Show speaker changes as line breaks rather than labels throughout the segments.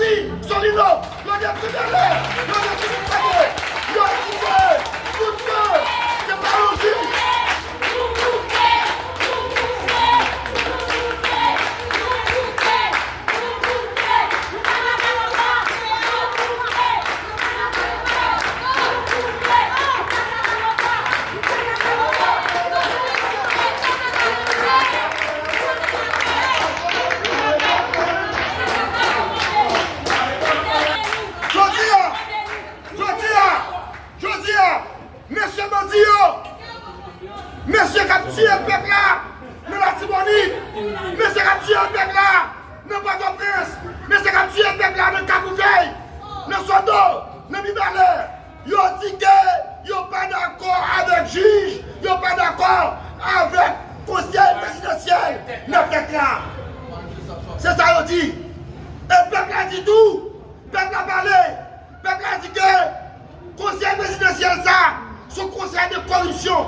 Jodi, Solino, le déprimé, le déprimé, le déprimé, tout le c'est pas logique. Monsieur Bandio, monsieur qui a tué le peuple là, mais la Tibonite, monsieur qui a tué le peuple là, ne pas de prince, monsieur qui a tué le peuple là, ne Kabouveil, ne Sodo, ne Bibalé, ils ont dit qu'ils n'ont pas d'accord avec le juge, ils n'ont pas d'accord avec le conseil présidentiel, ne peuple là. C'est ça qu'ils ont dit. Et le peuple a dit tout, le peuple a parlé, le peuple a dit que le conseil présidentiel ça, son conseil de corruption,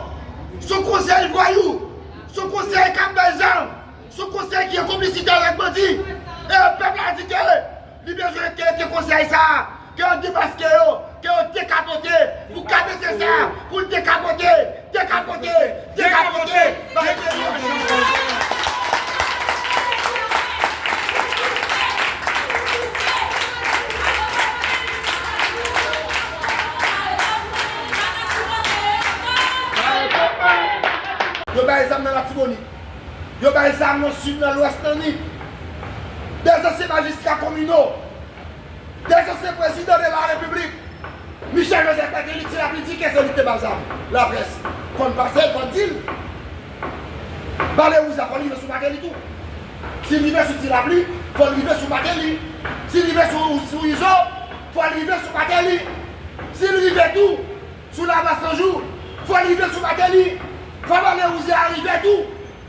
son conseil voyou, son conseil Cambazan, son conseil qui est complicité avec Bandi. Et le peuple a dit que le conseil ça, qu'on démasque, qu'on décapote, pour capoter ça, pour décapoter. Yo ba exam dans la Tibonite. Yo ba exam dans le sud, dans l'ouest, dans l'île. Des anciens magistrats communaux. Des anciens présidents de la République. Michel Joseph Patéli, c'est la politique et c'est l'unité bazar. La presse. Qu'on passe, qu'on dit. Balé où ça, faut livrer sur Patéli tout. S'il livre sur Tilabli, faut livrer sur Patéli. S'il livre sur Iso, faut livrer sur Patéli. S'il livre tout, sur la basse un jour, faut livrer sur Patéli. Faut aller où c'est arrivé tout.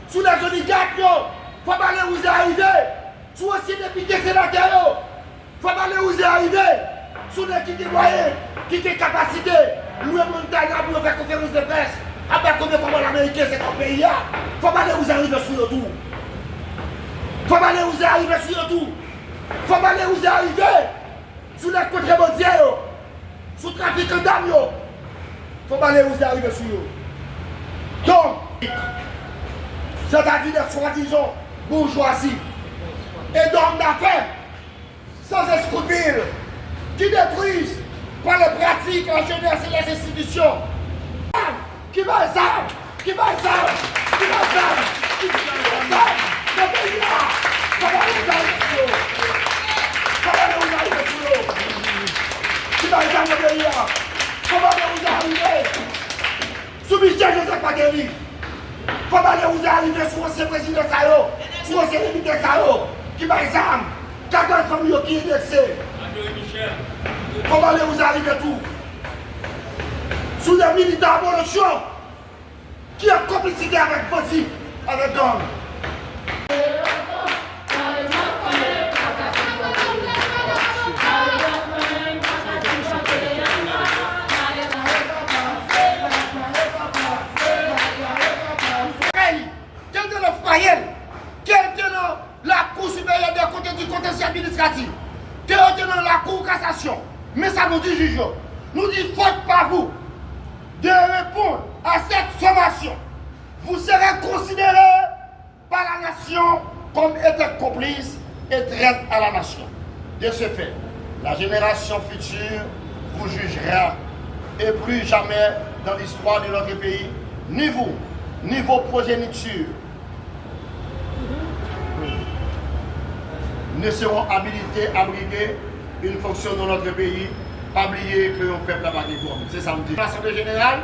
Sous les oligarques, faut aller où c'est arrivé. Sous aussi les députés sénateurs, faut aller où c'est arrivé. Sous les qui moyens, qui ont capacité. Louis Montagne pour faire conférence de presse. Après comment l'Américain c'est un pays. Faut aller où c'est arrivé sur le tout. Faut aller où c'est arrivé sur le tout. Faut aller où c'est arrivé. Sous les contrebandiers, sous le trafic d'âme. Faut aller où c'est arrivé sur eux. Donc, c'est-à-dire des soi-disant bourgeoisie et d'hommes d'affaires sans escrupules qui détruisent par les pratiques, la jeunesse et les institutions. Qui va ça? Qui va ça? Qui va ça? Qui va ça? Le pays là! Comment vous arrivez? Comment vous arrivez? Qui va ça le pays là? Comment vous arrivez? Sous Michel Joseph Patéli, comment vous arrivez sur ce président Sayo, sur ce député Sayo, qui m'a examen, 14 familles qui est indexé. Comment vous arrivez tout? Sous les militaires à Bolochon, qui a complicité avec Bossi, avec Don. Quelqu'un dans la Cour supérieure des comptes du contentieux administratif, quelqu'un dans la Cour cassation, mais ça nous dit juge, nous dit faute par vous de répondre à cette sommation. Vous serez considéré par la nation comme étant complice et traite à la nation. De ce fait, la génération future vous jugera et plus jamais dans l'histoire de notre pays, ni vous, ni vos progénitures, ne seront habilités à briguer une fonction dans notre pays, pas oublier que le peuple n'a pas de gomme. C'est ça, on dit. L'Assemblée générale,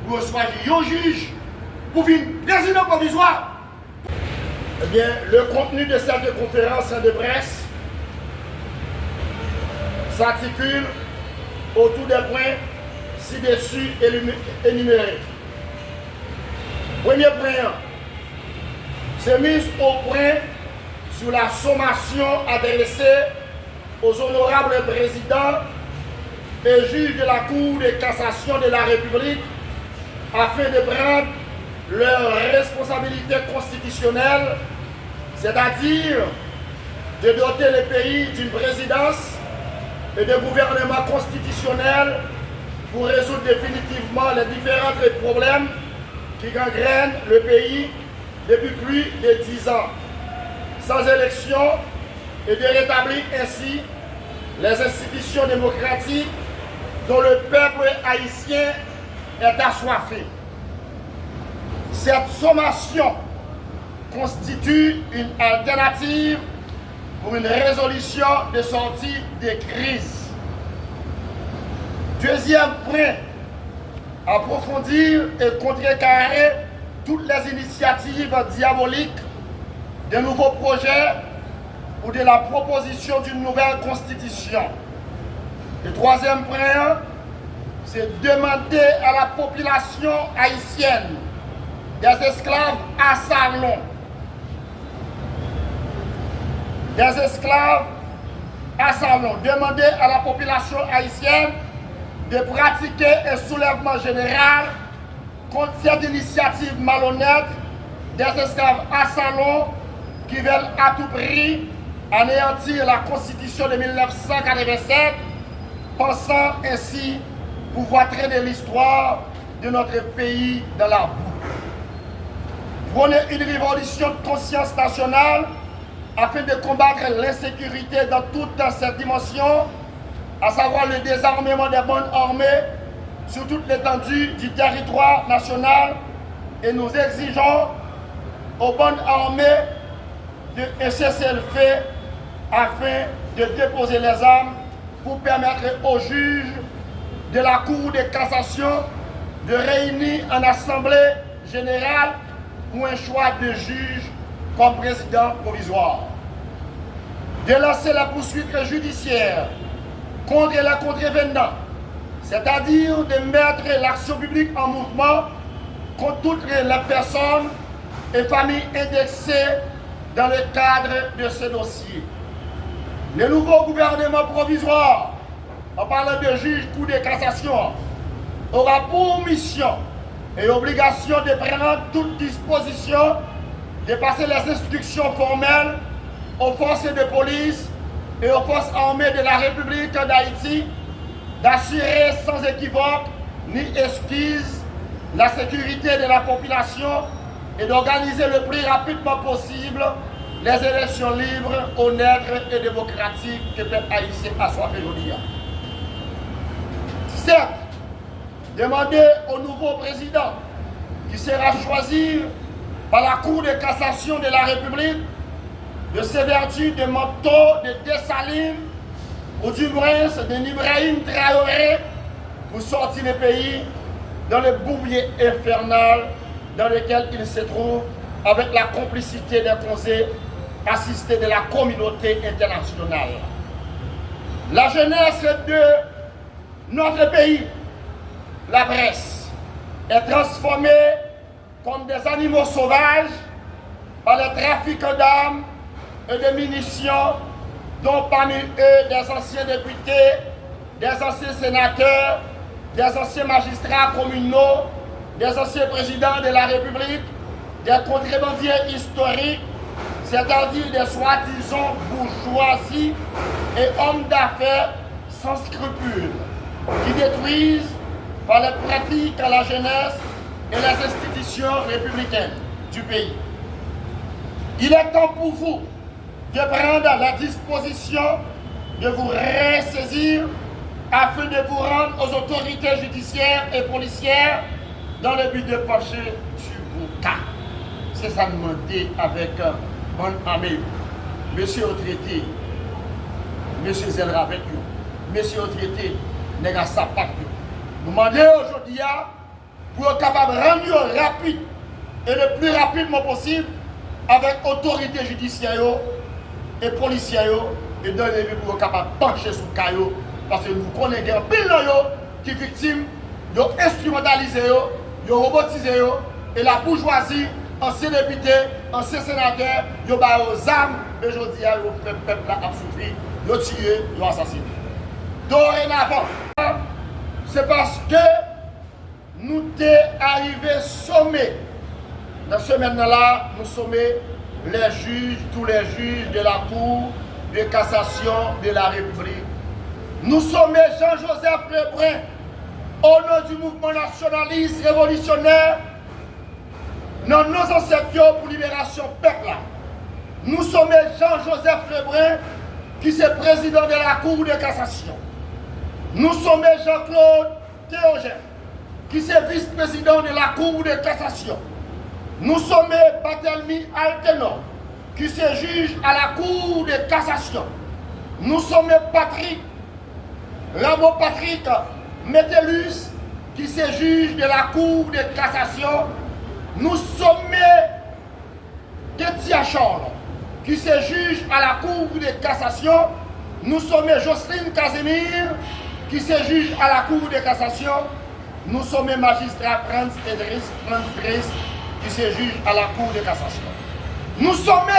vous recevez un juge pour venir président provisoire. Eh bien, le contenu de cette conférence de presse s'articule autour des points ci-dessus énumérés. Premier point, c'est mise au point sur la sommation adressée aux honorables présidents et juges de la Cour de cassation de la République afin de prendre leurs responsabilités constitutionnelles, c'est-à-dire de doter le pays d'une présidence et d'un gouvernement constitutionnel pour résoudre définitivement les différents problèmes qui gangrènent le pays depuis plus de 10 ans, sans élection, et de rétablir ainsi les institutions démocratiques dont le peuple haïtien est assoiffé. Cette sommation constitue une alternative pour une résolution de sortie des crises. Deuxième point, approfondir et contrecarrer toutes les initiatives diaboliques de nouveaux projets ou de la proposition d'une nouvelle constitution. Le troisième point, c'est demander à la population haïtienne des esclaves à salon. Des esclaves à salon. Demander à la population haïtienne de pratiquer un soulèvement général contre cette initiative malhonnête des esclaves à salon qui veulent à tout prix anéantir la Constitution de 1987, pensant ainsi pouvoir traîner l'histoire de notre pays dans la boue. Prôner une révolution de conscience nationale afin de combattre l'insécurité dans toute cette dimension, à savoir le désarmement des bandes armées sur toute l'étendue du territoire national, et nous exigeons aux bandes armées de cesser le fait afin de déposer les armes pour permettre aux juges de la Cour de cassation de réunir en assemblée générale ou un choix de juge comme président provisoire. De lancer la poursuite judiciaire contre les contrevenants, c'est-à-dire de mettre l'action publique en mouvement contre toutes les personnes et familles indexées dans le cadre de ce dossier. Le nouveau gouvernement provisoire, en parlant de juge Cour de cassation, aura pour mission et obligation de prendre toute disposition de passer les instructions formelles aux forces de police et aux forces armées de la République d'Haïti d'assurer sans équivoque ni esquisse la sécurité de la population et d'organiser le plus rapidement possible les élections libres, honnêtes et démocratiques que le peuple haïtien a soif aujourd'hui. Certes, demander au nouveau président qui sera choisi par la Cour de cassation de la République de se vertu des manteaux de Dessalines ou du prince de Ibrahim Traoré pour sortir le pays dans le bourbier infernal dans lequel il se trouve avec la complicité des conseils assistés de la communauté internationale. La jeunesse de notre pays, la presse, est transformée comme des animaux sauvages par le trafic d'armes et de munitions, dont parmi eux des anciens députés, des anciens sénateurs, des anciens magistrats communaux, des anciens présidents de la République, des contrebandiers historiques, c'est-à-dire des soi-disant bourgeoisie et hommes d'affaires sans scrupules, qui détruisent par les pratiques à la jeunesse et les institutions républicaines du pays. Il est temps pour vous de prendre la disposition de vous ressaisir afin de vous rendre aux autorités judiciaires et policières dans le but de pencher sur vos cas. C'est ça demander avec bonne amie. Monsieur au traité, monsieur Zelra avec vous, monsieur au traité, n'est pas ça pas. Nous demandons aujourd'hui pour être capable de rendre rapide et le plus rapidement possible avec autorité judiciaire et policière et donner pour être capable de pencher sur le caillou parce que nous connaissons pile qui sont victimes, ils ont instrumentalisé, ils ont robotisé et la bourgeoisie, anciens députés, anciens sénateurs, ils ont aux armes et aujourd'hui ils ont fait le peuple à souffrir, ils ont tué, ils ont assassiné. Dorénavant, c'est parce que nous sommes arrivés sommés. Dans ce moment-là, nous sommes les juges, tous les juges de la Cour de cassation de la République. Nous sommes Jean-Joseph Lebrun, au nom du mouvement nationaliste révolutionnaire, dans nos ancêtres pour libération peuple. Nous sommes Jean-Joseph Lebrun, qui est président de la Cour de cassation. Nous sommes Jean-Claude Théogène, qui est vice-président de la Cour de cassation. Nous sommes Barthélemy Altenor, qui se juge à la Cour de cassation. Nous sommes Patrick Patrick Métellus, qui se juge de la Cour de cassation. Nous sommes Ketia Charles, qui se juge à la Cour de cassation. Nous sommes Jocelyne Casimir, qui se juge à la Cour de cassation. Nous sommes magistrat Franz Driss, qui se juge à la Cour de cassation. Nous sommes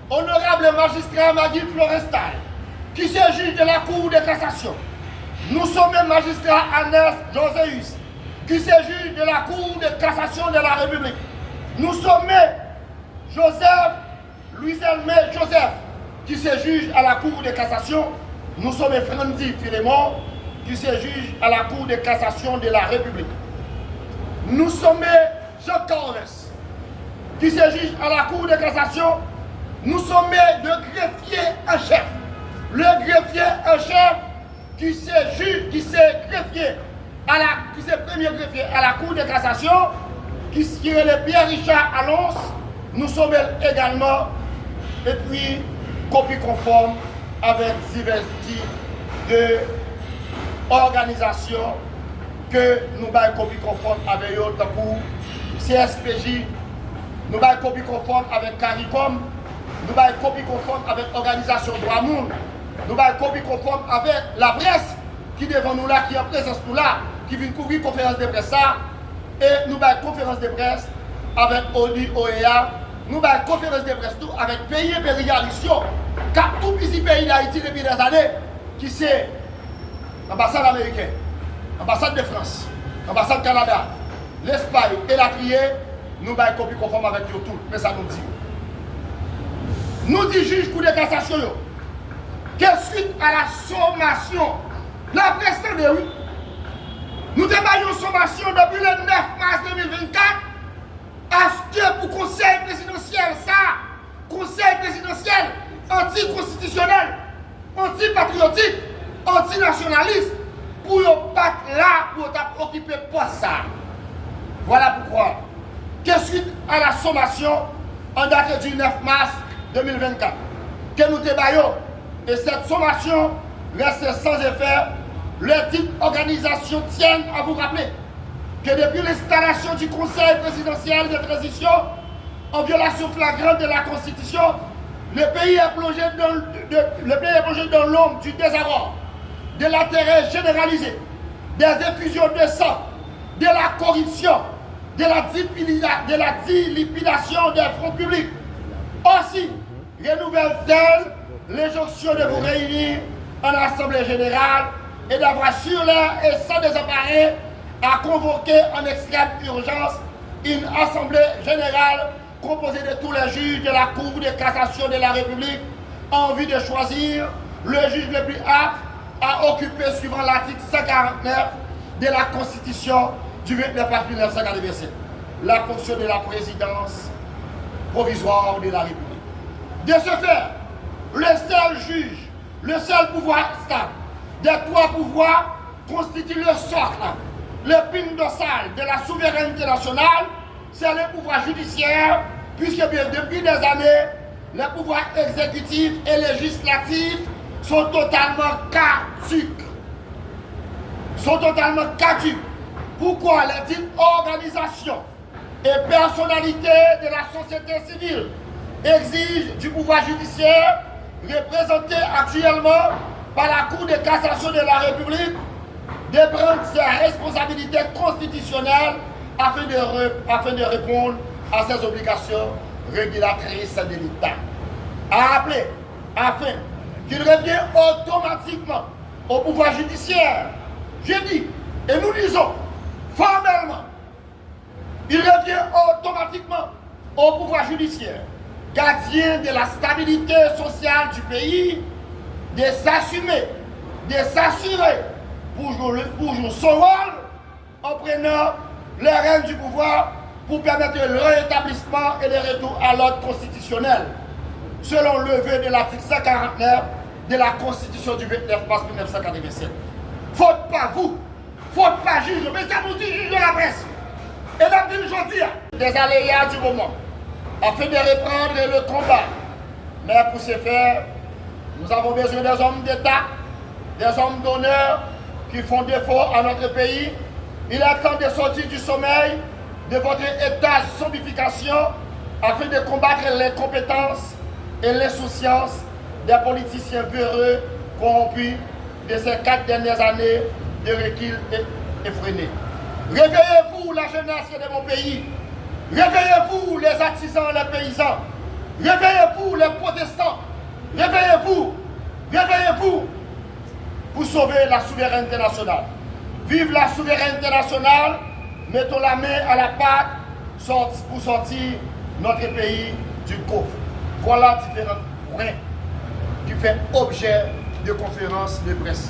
honorable magistrat Maggie Florestal, qui se juge de la Cour de cassation. Nous sommes magistrat Ernest Joséus, qui se juge de la Cour de cassation de la République. Nous sommes Joseph Louis-Elmé Joseph, qui se juge à la Cour de cassation. Nous sommes Frandy Philémon, qui se juge à la Cour de cassation de la République. Nous sommes Jean Carles, qui se juge à la Cour de cassation. Nous sommes le greffier en chef. Le greffier en chef qui se juge, qui se greffier à la, qui se premier greffier à la Cour de cassation, qui est le Pierre-Richard Alonso. Nous sommes également, et puis, copie conforme avec diversité de organisations que nous avons copie conforme avec eux, pour CSPJ, nous avons copie conforme avec CARICOM, nous avons copie conforme avec l'organisation Droit Monde, nous avons copie conforme avec la presse qui est devant nous là, qui est en présence nous là, qui vient couvrir conférence de presse ça, et nous avons conférence de presse avec ONU, OEA, nous avons conférence de presse tout avec pays impérialisation, car tout petit pays d'Haïti depuis des années, qui c'est l'ambassade américaine, l'ambassade de France, l'ambassade Canada, l'Espagne et la trier, nous avons copie conforme avec eux tout, mais ça nous dit. Nous dit juge Cour de cassation, que suite à la sommation, la presse de oui, nous débattons une sommation depuis le 9 mars 2024, à ce que pour conseil présidentiel, ça, conseil présidentiel anticonstitutionnel, antipatriotique, antinationaliste, pour ne pas là, pour occuper pas ça. Voilà pourquoi, que suite à la sommation en date du 9 mars 2024, que nous débattons, et cette sommation reste sans effet, le type organisation tient à vous rappeler que depuis l'installation du Conseil présidentiel de transition, en violation flagrante de la Constitution, le pays est plongé dans l'ombre du désarroi, de l'intérêt généralisé, des effusions de sang, de la corruption, de la dilapidation des fonds publics. Aussi, renouvelle-t-elle l'injonction de vous réunir en Assemblée générale et d'avoir sur l'air et sans désemparer à convoquer en extrême urgence une Assemblée générale composée de tous les juges de la Cour de cassation de la République en vue de choisir le juge le plus apte à occuper, suivant l'article 149 de la Constitution du 29 avril 1987, la fonction de la présidence provisoire de la République. De ce fait, le seul juge, le seul pouvoir stable des trois pouvoirs constitue le socle, l'épine dorsale de la souveraineté nationale, c'est le pouvoir judiciaire, puisque bien depuis des années, les pouvoirs exécutifs et législatifs sont totalement caduques. Pourquoi les dites organisations et personnalités de la société civile exigent du pouvoir judiciaire, représenté actuellement par la Cour de cassation de la République, de prendre ses responsabilités constitutionnelles afin de répondre à ses obligations régulatrices de l'État. À rappeler, afin qu'il revienne automatiquement au pouvoir judiciaire, je dis, et nous disons formellement, il revient automatiquement au pouvoir judiciaire gardiens de la stabilité sociale du pays, de s'assumer, de s'assurer pour jouer son rôle en prenant les rênes du pouvoir pour permettre le rétablissement et le retour à l'ordre constitutionnel, selon le vœu de l'article 149 de la Constitution du 29 mars 1987. Faute pas vous, faute pas juge, mais ça nous dit juge de la presse. Et là, aujourd'hui, des aléas du moment, afin de reprendre le combat. Mais pour ce faire, nous avons besoin des hommes d'État, des hommes d'honneur qui font défaut à notre pays. Il est temps de sortir du sommeil de votre état de zombification afin de combattre l'incompétence et l'insouciance des politiciens véreux corrompus de ces 4 dernières années de recul effréné. Réveillez-vous la jeunesse de mon pays. Réveillez-vous les artisans, les paysans. Réveillez-vous les protestants. Réveillez-vous. Réveillez-vous pour sauver la souveraineté nationale. Vive la souveraineté nationale. Mettons la main à la pâte pour sortir notre pays du coffre. Voilà différents points qui font objet de conférences de presse.